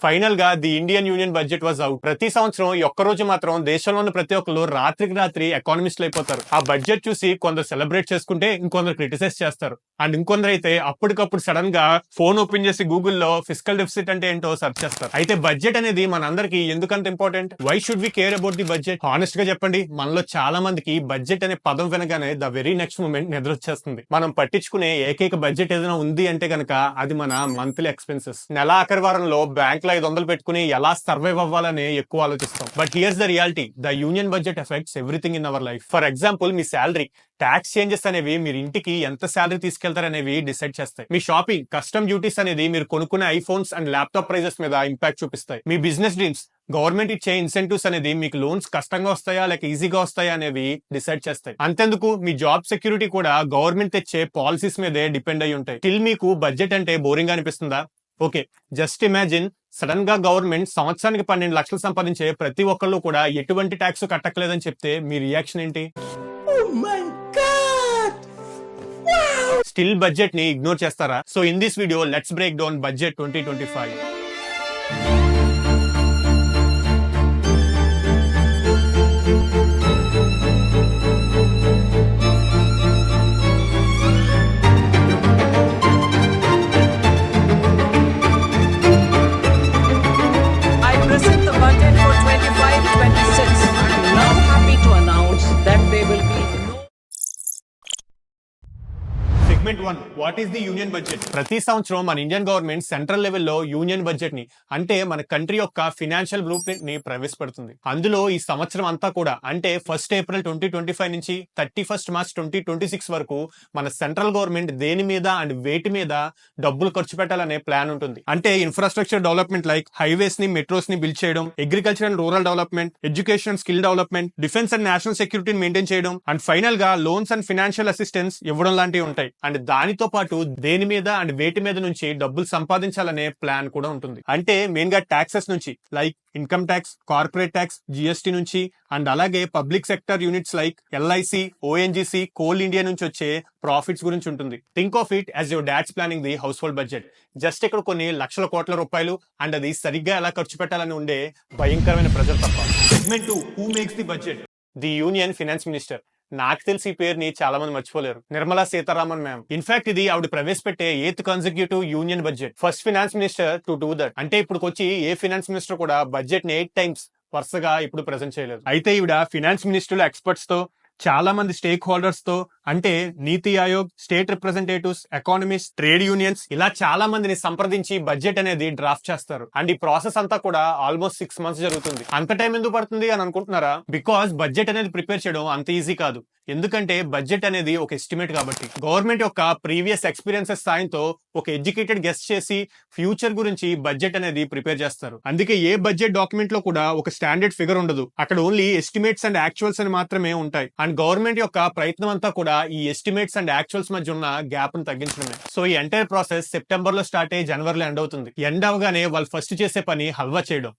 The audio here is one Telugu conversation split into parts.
ఫైనల్ గా the Indian union budget was out. ప్రతి సంవత్సరం ఈ ఒక్క రోజు మాత్రం దేశంలోని ప్రతి ఒక్కరు రాత్రికి రాత్రి ఎకానమిస్టులు అయిపోతారు. ఆ బడ్జెట్ చూసి కొందరు సెలబ్రేట్ చేసుకుంటే ఇంకొందరు క్రిటిసైజ్ చేస్తారు. అండ్ ఇంకొందరు అయితే అప్పటికప్పుడు సడన్ గా ఫోన్ ఓపెన్ చేసి గూగుల్లో ఫిస్కల్ డెఫిసిట్ అంటే ఏంటో సెర్చ్ చేస్తారు. అయితే బడ్జెట్ అనేది మనందరికి ఎందుకంత important? Why should we care about the budget? Honest గా చెప్పండి, మనలో చాలా మందికి బడ్జెట్ అనే పదం వినగానే ద వెరీ నెక్స్ట్ మూమెంట్ నిద్ర వచ్చేస్తుంది. మనం పట్టించుకునే ఏకైక బడ్జెట్ ఏదైనా ఉంది అంటే కనుక అది మన మంత్లీ ఎక్స్పెన్సెస్. నెల ఆఖరి వారంలో బ్యాంక్ 500 పెట్టుకుని ఎలా సర్వైవ్ అవ్వాలని ఎక్కువ ఆలోచిస్తాం. But here's the reality, the union budget affects everything in our life. For example, మీ శాలరీ, ట్యాక్స్ చేంజెస్ అనేవి మీరు ఇంటికి ఎంత శాలరీ తీసుకెళ్తారనేవి డిసైడ్ చేస్తాయి. మీ షాపింగ్, కస్టమ్ డ్యూటీస్ అనేది మీరు కొనుక్కునే ఐఫోన్స్ అండ్ ల్యాప్టాప్ ప్రైజెస్ మీద ఇంపాక్ట్ చూపిస్తాయి. మీ బిజినెస్ డ్రీమ్స్, గవర్నమెంట్ ఇచ్చే ఇన్సెంటివ్స్ అనేది మీకు లోన్స్ కష్టంగా వస్తాయా లేక ఈజీగా వస్తాయా అనేవి డిసైడ్ చేస్తాయి. అంతెందుకు, మీ జాబ్ సెక్యూరిటీ కూడా గవర్నమెంట్ తెచ్చే పాలసీస్ మీదే డిపెండ్ అయి ఉంటాయి. స్టిల్ మీకు బడ్జెట్ అంటే బోరింగ్ అనిపిస్తుందా? ఓకే, జస్ట్ ఇమాజిన్, సడన్ గా గవర్నమెంట్ సంవత్సరానికి 12 లక్షలు సంపాదించే ప్రతి ఒక్కళ్ళు కూడా ఎటువంటి ట్యాక్స్ కట్టకలేదని చెప్తే మీ రియాక్షన్ ఏంటి? స్టిల్ బడ్జెట్ ని ఇగ్నోర్ చేస్తారా? So in this video let's break down budget 2025. Segment 1, what is the union budget? ప్రతి సంవత్సరం మన ఇండియన్ గవర్నమెంట్ సెంట్రల్ లెవెల్లో యూనియన్ బడ్జెట్ ని, అంటే మన కంట్రీ యొక్క ఫినాన్షియల్ బ్లూ ప్రింట్ ని ప్రవేశపెడుతుంది. అందులో ఈ సంవత్సరం అంతా కూడా, అంటే 1 ఏప్రిల్ 2025 నుంచి 31 మార్చ్ 2026 వరకు మన సెంట్రల్ గవర్నమెంట్ దేని మీద అండ్ వేటి మీద డబ్బులు ఖర్చు పెట్టాలనే ప్లాన్ ఉంటుంది. అంటే ఇన్ఫ్రాస్ట్రక్చర్ డెవలప్మెంట్ లైక్ హైవేస్ ని, మెట్రోస్ ని బిల్డ్ చేయడం, agriculture and rural development, education and skill development, defence and national సెక్యూరిటీని మెయింటైన్ చేయడం, అండ్ ఫైనల్ గా లోన్స్ అండ్ ఫినాన్షియల్ అసిస్టెన్స్ ఇవ్వడం లాంటివి ఉంటాయి. అండ్ దానితో పాటు దేని మీద అండ్ వేటి మీద నుంచి డబ్బులు సంపాదించాలనే ప్లాన్ కూడా ఉంటుంది. అంటే మెయిన్ గా ట్యాక్సెస్ నుంచి like income tax, corporate tax, GST నుంచి, అండ్ అలాగే public sector units like LIC, ONGC, Coal India నుంచి వచ్చే ప్రాఫిట్స్ గురించి ఉంటుంది. Think of it as your dad's planning the household budget. Just ఇక్కడ కొన్ని లక్షల కోట్ల రూపాయలు అండ్ అది సరిగ్గా ఎలా ఖర్చు పెట్టాలని ఉండే భయంకరమైన ప్రెజర్ తప్ప. Segment 2, who makes the budget? The union finance minister. నాకు తెలిసి ఈ పేరుని చాలా మంది మర్చిపోలేరు, నిర్మలా సీతారామన్ మ్యామ్. ఇన్ఫాక్ట్ ఇది ఆవిడ ప్రవేశపెట్టే 8th consecutive union budget, first finance minister to do that. అంటే ఇప్పుడు వచ్చి ఏ ఫినాన్స్ మినిస్టర్ కూడా బడ్జెట్ ని 8 టైమ్స్ వరుసగా ఇప్పుడు ప్రెజెంట్ చేయలేదు. అయితే ఈవిడ ఫినాన్స్ మినిస్టర్లు, ఎక్స్పర్ట్స్ తో, చాలా మంది స్టేక్ హోల్డర్స్ తో, అంటే నీతి Aayog, state representatives, economist, trade unions, ఇలా చాలా మందిని సంప్రదించి బడ్జెట్ అనేది డ్రాఫ్ట్ చేస్తారు. అండ్ ఈ ప్రాసెస్ అంతా కూడా ఆల్మోస్ట్ 6 months జరుగుతుంది. అంత టైం ఎందుకు పడుతుంది అని అనుకుంటున్నారా? బికాస్ బడ్జెట్ అనేది ప్రిపేర్ చేయడం అంత ఈజీ కాదు. ఎందుకంటే బడ్జెట్ అనేది ఒక ఎస్టిమేట్ కాబట్టి. గవర్నమెంట్ యొక్క ప్రీవియస్ ఎక్స్పీరియన్సెస్ సాయంతో ఒక ఎడ్యుకేటెడ్ గెస్ చేసి ఫ్యూచర్ గురించి బడ్జెట్ అనేది ప్రిపేర్ చేస్తారు. అందుకే ఏ బడ్జెట్ డాక్యుమెంట్ లో కూడా ఒక స్టాండర్డ్ ఫిగర్ ఉండదు. అక్కడ ఓన్లీ ఎస్టిమేట్స్ అండ్ యాక్చువల్స్ అని మాత్రమే ఉంటాయి. అండ్ గవర్నమెంట్ యొక్క ప్రయత్నం అంతా కూడా ఈ ఎస్టిమేట్స్ అండ్ యాక్చువల్స్ మధ్య ఉన్న గ్యాప్ ను తగ్గించడమే. సో ఈ ఎంటైర్ ప్రాసెస్ సెప్టెంబర్ లో స్టార్ట్ అయ్యి జనవరిలో ఎండ్ అవుతుంది. ఎండ్ అవగానే వాళ్ళు ఫస్ట్ చేసే పని హల్వా చేయడం.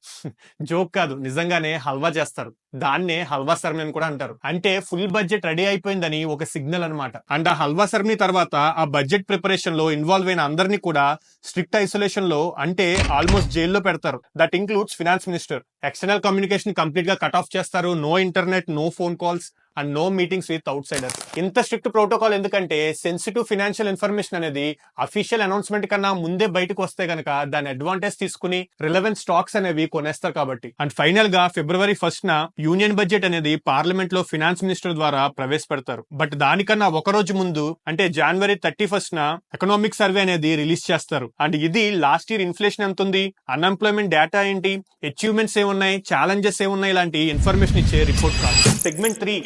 జోక్ కాదు, నిజంగానే హల్వా చేస్తారు. దాన్నే హల్వా సెరమనీ కూడా అంటారు. అంటే ఫుల్ బడ్జెట్ రెడీ అయిపోయిందని ఒక సిగ్నల్ అనమాట. అండ్ ఆ హల్వా సెరమనీ తర్వాత ఆ బడ్జెట్ ప్రిపరేషన్ లో ఇన్వాల్వ్ అయిన అందరినీ కూడా స్ట్రిక్ట్ ఐసోలేషన్ లో, అంటే ఆల్మోస్ట్ జైల్లో పెడతారు. That includes finance minister. External communication complete గా కట్ ఆఫ్ చేస్తారు. No internet, no phone calls and no meetings with outsiders. ఇంత స్ట్రిక్ట్ ప్రోటోకాల్ ఎందుకంటే సెన్సిటివ్ ఫినాన్షియల్ ఇన్ఫర్మేషన్ అనేది అఫీషియల్ అనౌన్స్మెంట్ కన్నా ముందే బయటకు వస్తే గనక దాని అడ్వాంటేజ్ తీసుకుని రిలవెంట్ స్టాక్స్ అనేవి కొనేస్తారు కాబట్టి. అండ్ ఫైనల్ గా February 1st యూనియన్ బడ్జెట్ అనేది పార్లమెంట్ లో ఫినాన్స్ మినిస్టర్ ద్వారా ప్రవేశపెడతారు. బట్ దానికన్నా ఒక రోజు ముందు, అంటే January 31st ఎకనామిక్ సర్వే అనేది రిలీజ్ చేస్తారు. అండ్ ఇది లాస్ట్ ఇయర్ ఇన్ఫ్లేషన్ ఎంత ఉంది, అన్ఎంప్లాయ్మెంట్ డేటా ఏంటి, అచీవ్మెంట్స్ ఏమున్నాయి, ఛాలెంజెస్ ఏమున్నాయి, ఇలాంటి ఇన్ఫర్మేషన్ ఇచ్చే రిపోర్ట్ కాదు. Segment 3,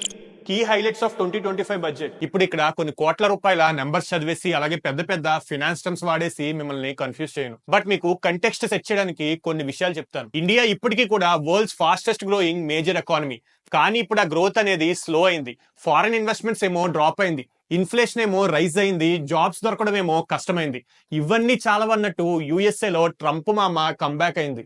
key highlights of 2025 budget. ఇప్పుడు ఇక్కడ కొన్ని కోట్ల రూపాయల నెంబర్స్ చదివేసి అలాగే పెద్ద పెద్ద ఫినాన్స్ టర్మ్స్ వాడేసి మిమ్మల్ని కన్ఫ్యూజ్ చేయను. బట్ మీకు కంటెక్స్ట్ సెట్ చేయడానికి కొన్ని విషయాలు చెప్తాను. ఇండియా ఇప్పటికీ కూడా world's fastest growing major economy. కానీ ఇప్పుడు ఆ గ్రోత్ అనేది స్లో అయింది. ఫారెన్ ఇన్వెస్ట్మెంట్స్ ఏమో డ్రాప్ అయింది, ఇన్ఫ్లేషన్ ఏమో రైజ్ అయింది, జాబ్స్ దొరకడం ఏమో కష్టమైంది. ఇవన్నీ చాలా అన్నట్టు USA లో ట్రంప్ మామ కంబ్యాక్ అయింది.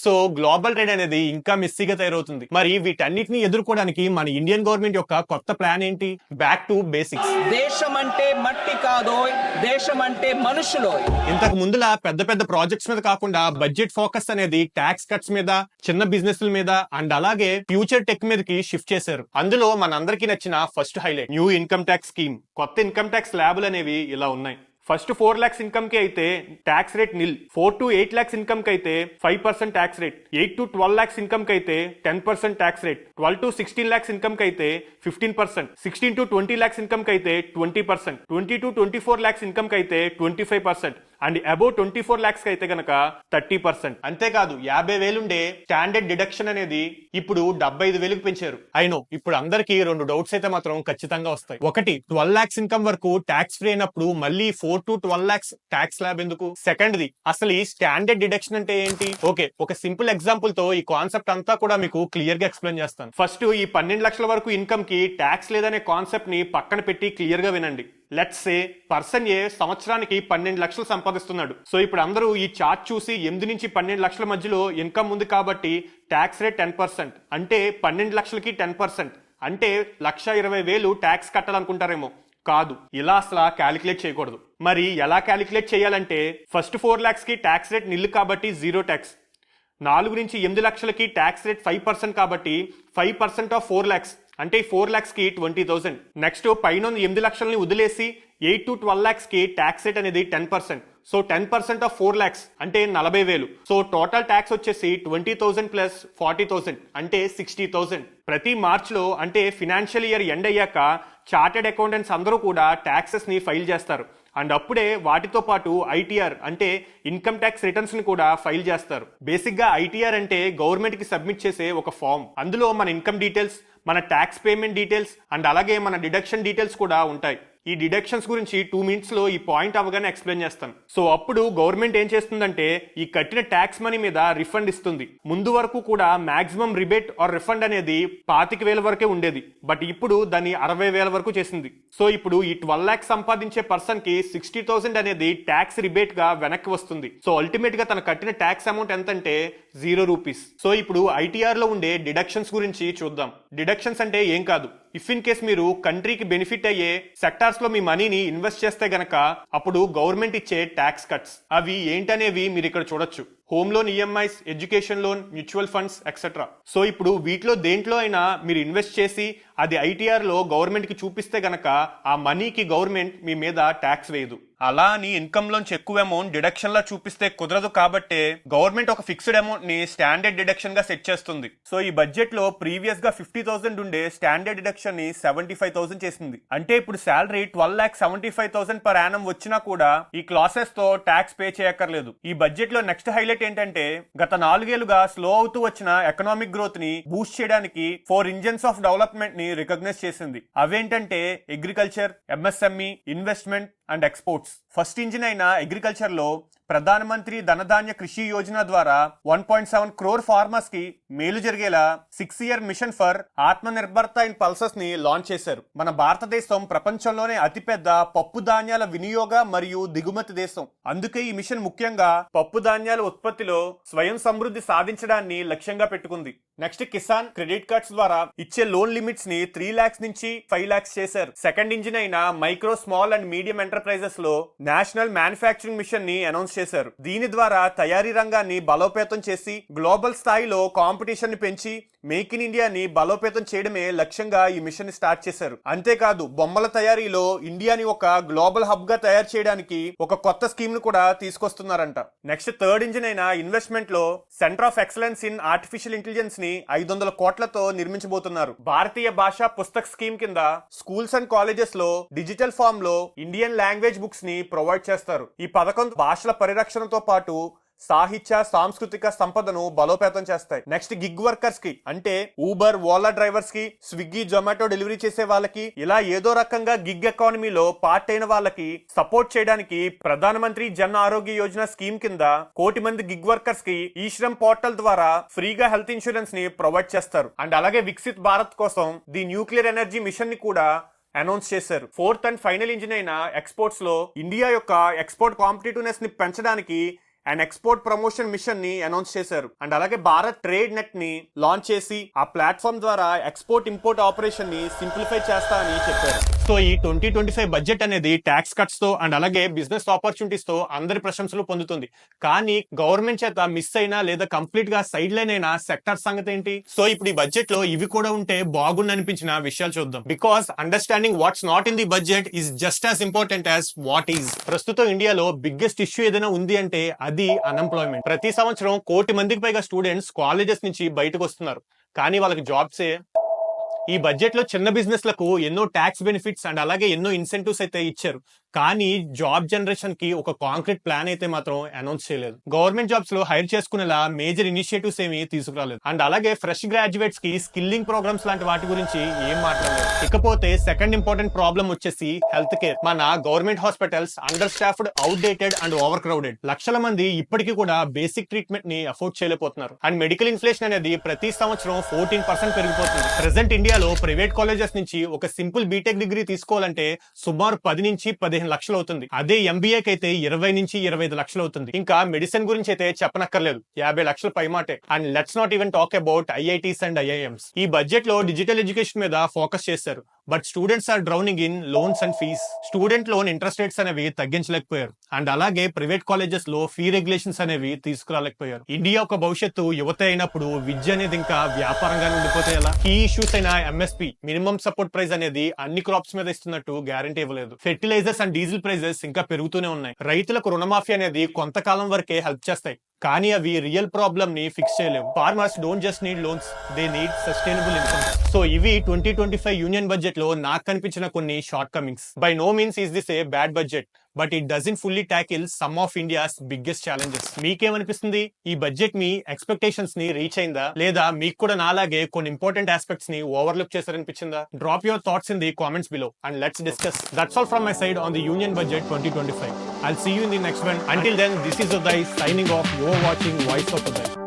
సో గ్లోబల్ ట్రేడ్ అనేది ఇంకా మెస్సీగా తయారవుతుంది. మరి వీటన్నిటిని ఎదుర్కోవడానికి మన ఇండియన్ గవర్నమెంట్ యొక్క కొత్త ప్లాన్ ఏంటి? Back to basics. దేశం అంటే మట్టి కాదోయ్, దేశం అంటే మనుషులోయ్. ఇంతకు ముందులా పెద్ద పెద్ద ప్రాజెక్ట్స్ మీద కాకుండా బడ్జెట్ ఫోకస్ అనేది ట్యాక్స్ కట్స్ మీద, చిన్న బిజినెస్ మీద అండ్ అలాగే ఫ్యూచర్ టెక్ మీదకి షిఫ్ట్ చేశారు. అందులో మనందరికీ నచ్చిన first highlight new income tax scheme. కొత్త ఇన్కమ్ ట్యాక్స్ ల్యాబులు అనేవి ఇలా ఉన్నాయి. ఫస్ట్ 4 lakhs ఇన్కమ్ కి అయితే tax rate nil, 4 to 8 lakhs income కి అయితే 5% tax rate, 8 to 12 lakhs income కి అయితే 10% tax rate, 12 to 16 lakhs income కి అయితే 15%, 16 to 20 lakhs ఇన్కమ్ కి అయితే 20%, 20 to 24 lakhs ఇన్కమ్ కి అయితే 25% అండ్ అబౌవ్ 24 lakhs కి అయితే గనక 30%. అంతేకాదు 50,000 ఉండే స్టాండర్డ్ డిడక్షన్ అనేది ఇప్పుడు 75,000కి పెంచారు. అయినో ఇప్పుడు అందరికి 2 డౌట్స్ అయితే మాత్రం ఖచ్చితంగా వస్తాయి. ఒకటి, 12 lakhs ఇన్కమ్ వరకు ట్యాక్స్ ఫ్రీ అయినప్పుడు మళ్ళీ 4 to 12 lakhs ట్యాక్స్ స్లాబ్ ఎందుకు? సెకండ్ది, అసలు ఈ స్టాండర్డ్ డిడక్షన్ అంటే ఏంటి? ఓకే, ఒక సింపుల్ ఎగ్జాంపుల్ తో ఈ కాన్సెప్ట్ అంతా కూడా మీకు క్లియర్ గా ఎక్స్ప్లెయిన్ చేస్తాను. ఫస్ట్ ఈ 12 లక్షల వరకు ఇన్కమ్ కి ట్యాక్స్ లేదనే కాన్సెప్ట్ ని పక్కన పెట్టి క్లియర్ గా వినండి. లెట్స్ సే పర్సన్ ఏ సంవత్సరానికి 12 లక్షలు సంపాదిస్తున్నాడు. సో ఇప్పుడు అందరూ ఈ చార్ట్ చూసి 8 నుంచి 12 లక్షల మధ్యలో ఇన్కమ్ ఉంది కాబట్టి ట్యాక్స్ రేట్ 10%. అంటే 12 లక్షలకి 10% అంటే 1,20,000 ట్యాక్స్ కట్టాలనుకుంటారేమో. కాదు, ఇలా అసలు క్యాలిక్యులేట్ చేయకూడదు. మరి ఎలా క్యాలిక్యులేట్ చేయాలంటే ఫస్ట్ 4 lakhs కి ట్యాక్స్ రేట్ నిల్ కాబట్టి 0 ట్యాక్స్, 4 నుంచి 8 లక్షలకి ట్యాక్స్ రేట్ 5% కాబట్టి 5% ఆఫ్ 4 lakhs అంటే 4 lakhs కి 20,000. నెక్స్ట్ పైన 8 లక్షలని వదిలేసి 8 to 12 lakhs కి ట్యాక్స్ రేట్ అనేది 10%. సో 10% ఆఫ్ 4 lakhs అంటే 40,000. సో టోటల్ ట్యాక్స్ వచ్చేసి 20,000 ప్లస్ 40,000 అంటే 60,000. ప్రతి మార్చ్ లో అంటే ఫినాన్షియల్ ఇయర్ ఎండ్ అయ్యాక చార్టెడ్ అకౌంటెంట్స్ అందరూ కూడా ట్యాక్సెస్ ని ఫైల్ చేస్తారు. అండ్ అప్పుడే వాటితో పాటు ఐటీఆర్ అంటే ఇన్కమ్ ట్యాక్స్ రిటర్న్స్ ని కూడా ఫైల్ చేస్తారు. బేసిక్ గా ఐటీఆర్ అంటే గవర్నమెంట్ కి సబ్మిట్ చేసే ఒక ఫామ్. అందులో మన ఇన్కమ్ డీటెయిల్స్, మన ట్యాక్స్ పేమెంట్ డీటెయిల్స్ అండ్ అలాగే మన డిడక్షన్ డీటెయిల్స్ కూడా ఉంటాయి. ఈ డిడక్షన్స్ గురించి 2 minutes లో ఈ పాయింట్ అవగానే ఎక్స్ప్లెయిన్ చేస్తాను. సో అప్పుడు గవర్నమెంట్ ఏం చేస్తుందంటే ఈ కట్టిన ట్యాక్స్ మనీ మీద రిఫండ్ ఇస్తుంది. ముందు వరకు కూడా మాక్సిమం రిబేట్ ఆర్ రిఫండ్ అనేది 25,000 వరకే ఉండేది. బట్ ఇప్పుడు దాన్ని 60,000 వరకు చేసింది. సో ఇప్పుడు ఈ 12 lakhs సంపాదించే పర్సన్ కి 60,000 అనేది ట్యాక్స్ రిబేట్ గా వెనక్కి వస్తుంది. సో అల్టిమేట్ గా తన కట్టిన ట్యాక్స్ అమౌంట్ ఎంత అంటే 0 rupees. సో ఇప్పుడు ఐటీఆర్ లో ఉండే డిడక్షన్స్ గురించి చూద్దాం. డిడక్షన్స్ అంటే ఏం కాదు, ఇఫ్ ఇన్ కేస్ మీరు కంట్రీకి బెనిఫిట్ అయ్యే సెక్టార్స్ లో మీ మనీని ఇన్వెస్ట్ చేస్తే గనక అప్పుడు గవర్నమెంట్ ఇచ్చే ట్యాక్స్ కట్స్ అవి ఏంటనేవి మీరు ఇక్కడ చూడొచ్చు. Home loan EMIs, education loan, mutual funds etcetera. So ఇప్పుడు వీటిలో దేంట్లో అయినా మీరు ఇన్వెస్ట్ చేసి అది ఐటీఆర్ లో గవర్నమెంట్ కి చూపిస్తే గనక ఆ మనీకి గవర్నమెంట్ మీ మీద ట్యాక్స్ వేయదు. అలా అని ఇన్కమ్ లోంచి ఎక్కువ అమౌంట్ డిడక్షన్ లా చూపిస్తే కుదరదు కాబట్టి గవర్నమెంట్ ఒక ఫిక్స్డ్ అమౌంట్ ని స్టాండర్డ్ డిడక్షన్ గా సెట్ చేస్తుంది. సో ఈ బడ్జెట్ లో ప్రీవియస్ గా 50,000 ఉండే స్టాండర్డ్ డిడక్షన్ ని 75,000 చేసింది. అంటే ఇప్పుడు శాలరీ 12,75,000 per annum వచ్చినా కూడా ఈ క్లాసెస్ తో ట్యాక్స్ పే చేయక్కర్లేదు. ఈ బడ్జెట్ లో నెక్స్ట్ హైలైట్ ఏంటంటే గత 4 ఏళ్లుగా స్లో అవుతూ వచ్చిన ఎకనామిక్ గ్రోత్ ని బూస్ట్ చేయడానికి 4 ఇంజన్స్ ఆఫ్ డెవలప్మెంట్ ని రికగ్నైజ్ చేసింది. అవేంటంటే agriculture, MSME, investment and exports. First engine అయిన అగ్రికల్చర్ లో ప్రధానమంత్రి ధనధాన్య కృషి యోజన ద్వారా 1.7 crore ఫార్మర్స్ కి మేలు జరిగేలా 6-year మిషన్ ఫర్ ఆత్మ నిర్భరత ఇన్ పల్సెస్ ని లాంచ్ చేశారు. మన భారతదేశం ప్రపంచంలోనే అతిపెద్ద పప్పు ధాన్యాల వినియోగ మరియు దిగుమతి దేశం. అందుకే ఈ మిషన్ ముఖ్యంగా పప్పు ధాన్యాల ఉత్పత్తిలో స్వయం సమృద్ధి సాధించడాన్ని లక్ష్యంగా పెట్టుకుంది. నెక్స్ట్ కిసాన్ క్రెడిట్ కార్డ్స్ ద్వారా ఇచ్చే లోన్ లిమిట్స్ ని 3 lakhs నుంచి 5 lakhs చేశారు. సెకండ్ ఇంజిన్ అయిన micro, small and medium enterprises లో నేషనల్ మ్యానుఫ్యాక్చరింగ్ మిషన్ ని అనౌన్స్ చేశారు. దీని ద్వారా తయారీ రంగాన్ని బలోపేతం చేసి గ్లోబల్ స్థాయిలో కాంపిటీషన్ ని పెంచి మేక్ ఇన్ ఇండియాని బలోపేతం చేయడమే లక్ష్యంగా ఈ మిషన్ ని స్టార్ట్ చేశారు. అంతేకాదు బొమ్మల తయారీలో ఇండియాని ఒక గ్లోబల్ హబ్ గా తయారు చేయడానికి ఒక కొత్త స్కీమ్ ను కూడా తీసుకొస్తున్నారంట. నెక్స్ట్ థర్డ్ ఇంజిన్ అయిన ఇన్వెస్ట్మెంట్ లో centre of excellence in artificial intelligence ని 500 కోట్లతో నిర్మించబోతున్నారు. భారతీయ భాషా పుస్తక్ స్కీమ్ కింద స్కూల్స్ అండ్ కాలేజెస్ లో డిజిటల్ ఫామ్ లో ఇండియన్ లాంగ్వేజ్ బుక్స్ ని ప్రొవైడ్ చేస్తారు. ఈ పథకం భాషల పరిరక్షణతో పాటు సాహిత్య, సాంస్కృతిక సంపదను బలోపేతం చేస్తాయి. నెక్స్ట్ గిగ్ వర్కర్స్ కి అంటే ఊబర్, ఓలా డ్రైవర్స్ కి, స్విగ్గీ, జొమాటో డెలివరీ చేసే వాళ్ళకి, ఇలా ఏదో రకంగా గిగ్ ఎకానమీలో పార్ట్ అయిన వాళ్ళకి సపోర్ట్ చేయడానికి ప్రధానమంత్రి జన్ ఆరోగ్య యోజన స్కీమ్ కింద 1 కోటి మంది గిగ్ వర్కర్స్ కి ఈ శ్రమ్ పోర్టల్ ద్వారా ఫ్రీగా హెల్త్ ఇన్సూరెన్స్ ని ప్రొవైడ్ చేస్తారు. అండ్ అలాగే వికసిత్ భారత్ కోసం ది న్యూక్లియర్ ఎనర్జీ మిషన్ ని కూడా అనౌన్స్ చేశారు. ఫోర్త్ అండ్ ఫైనల్ ఇంజిన్ అయిన ఎక్స్పోర్ట్స్ లో ఇండియా యొక్క ఎక్స్పోర్ట్ కాంపిటేటివ్నెస్ ని పెంచడానికి అండ్ ఎక్స్పోర్ట్ ప్రమోషన్ మిషన్ ని అనౌన్స్ చేశారు. అండ్ అలాగే భారత్ ట్రేడ్ నెట్ ని లాంచ్ చేసి ఆ ప్లాట్ఫామ్ ద్వారా ఎక్స్పోర్ట్ ఇంపోర్ట్ ఆపరేషన్ ని సింప్లిఫై చేస్తా అని చెప్పారు. సో ఈ 2025 బడ్జెట్ అనేది ట్యాక్స్ కట్స్ తో అండ్ అలాగే బిజినెస్ ఆపర్చునిటీస్ తో అందరి ప్రశంసలు పొందుతుంది. కానీ గవర్నమెంట్ చేత మిస్ అయినా లేదా కంప్లీట్ గా సైడ్ లైన్ అయిన సెక్టర్ సంగతి ఏంటి? సో ఇప్పుడు ఈ బడ్జెట్ లో ఇవి కూడా ఉంటే బాగుండి అనిపించిన విషయాలు చూద్దాం. Because understanding what's not in the budget is just as important as what is. ప్రస్తుతం ఇండియాలో బిగ్గెస్ట్ ఇష్యూ ఏదైనా ఉంది అంటే అది అన్ఎంప్లాయ్మెంట్. ప్రతి సంవత్సరం 1 కోటి మందికి పైగా స్టూడెంట్స్ కాలేజెస్ నుంచి బయటకు వస్తున్నారు, కానీ వాళ్ళకి జాబ్సే. ఈ బడ్జెట్ లో చిన్న బిజినెస్ లకు ఎన్నో ట్యాక్స్ బెనిఫిట్స్ అండ్ అలాగే ఎన్నో ఇన్సెంటివ్స్ అయితే ఇచ్చారు, కానీ జాబ్ జనరేషన్ కి ఒక కాంక్రీట్ ప్లాన్ అయితే మాత్రం అనౌన్స్ చేయలేదు. గవర్నమెంట్ జాబ్స్ లో హైర్ చేసుకునేలా మేజర్ ఇనిషియేటివ్స్ ఏమి తీసుకురాలేదు. అండ్ అలాగే ఫ్రెష్ గ్రాడ్యుయేట్స్ కి స్కిల్లింగ్ ప్రోగ్రామ్స్ లాంటి వాటి గురించి ఏం మాట్లాడలేదు. ఇకపోతే సెకండ్ ఇంపార్టెంట్ ప్రాబ్లం వచ్చేసి హెల్త్ కేర్. మన government hospitals understaffed, outdated and overcrowded. లక్షల మంది ఇప్పటికీ కూడా బేసిక్ ట్రీట్మెంట్ ని అఫోర్డ్ చేయలేకపోతున్నారు. అండ్ మెడికల్ ఇన్ఫ్లేషన్ అనేది ప్రతి సంవత్సరం 14% పెరిగిపోతుంది. ప్రెసెంట్ ఇండియాలో ప్రైవేట్ కాలేజెస్ నుంచి ఒక సింపుల్ బీటెక్ డిగ్రీ తీసుకోవాలంటే సుమారు 10 నుంచి 15 లక్షలు అవుతుంది. అదే ఎంబీఏకి అయితే 20 నుంచి 25 లక్షలు అవుతుంది. ఇంకా మెడిసిన్ గురించి అయితే చెప్పనక్కర్లేదు, 50 లక్షల పైమాటే. And let's not even talk about IITs and IIMs. ఈ బడ్జెట్ లో డిజిటల్ ఎడ్యుకేషన్ మీద ఫోకస్ చేశారు, but students are drowning in loans and fees. Student loan interest rates అనేవి తగ్గించలేకపోయారు. అండ్ అలాగే ప్రైవేట్ కాలేజెస్ లో ఫీ రెగ్యులేషన్స్ అనేవి తీసుకురాలేకపోయారు. ఇండియా ఒక భవిష్యత్తు యువత అయినప్పుడు విద్య అనేది ఇంకా వ్యాపారంగానే ఉండిపోతే ఎలా? ఈ ఇష్యూస్ అయిన ఎంఎస్పీ మినిమం సపోర్ట్ ప్రైస్ అనేది అన్ని క్రాప్స్ మీద ఇస్తున్నట్టు గ్యారంటీ ఇవ్వలేదు. ఫెర్టిలైజర్స్ అండ్ డీజిల్ ప్రైజెస్ ఇంకా పెరుగుతూనే ఉన్నాయి. రైతులకు రుణమాఫీ అనేది కొంతకాలం వరకే హెల్ప్ చేస్తాయి, కానీ అవి రియల్ ప్రాబ్లమ్ ని ఫిక్స్ చేయలేవు. Farmers don't just need loans, they need sustainable income. So ఇవి 2025 యూనియన్ బడ్జెట్ లో నాకు కనిపించిన కొన్ని shortcomings. By no means is this a bad budget, but it doesn't fully tackle some of India's biggest challenges. మీకేమనిపిస్తుంది? ఈ బడ్జెట్ మీ ఎక్స్పెక్టేషన్స్ ని రీచ్ అయిందా, లేదా మీకు కూడా నాలాగే కొన్ని ఇంపార్టెంట్ ఆస్పెక్ట్స్ ని ఓవర్లుక్ చేశారనిపించిందా? Drop your thoughts in the comments below and let's discuss. That's all from my side on the union budget 2025. I'll see you in the next one. Until then, this is Uday signing off. You're watching Voice of Uday.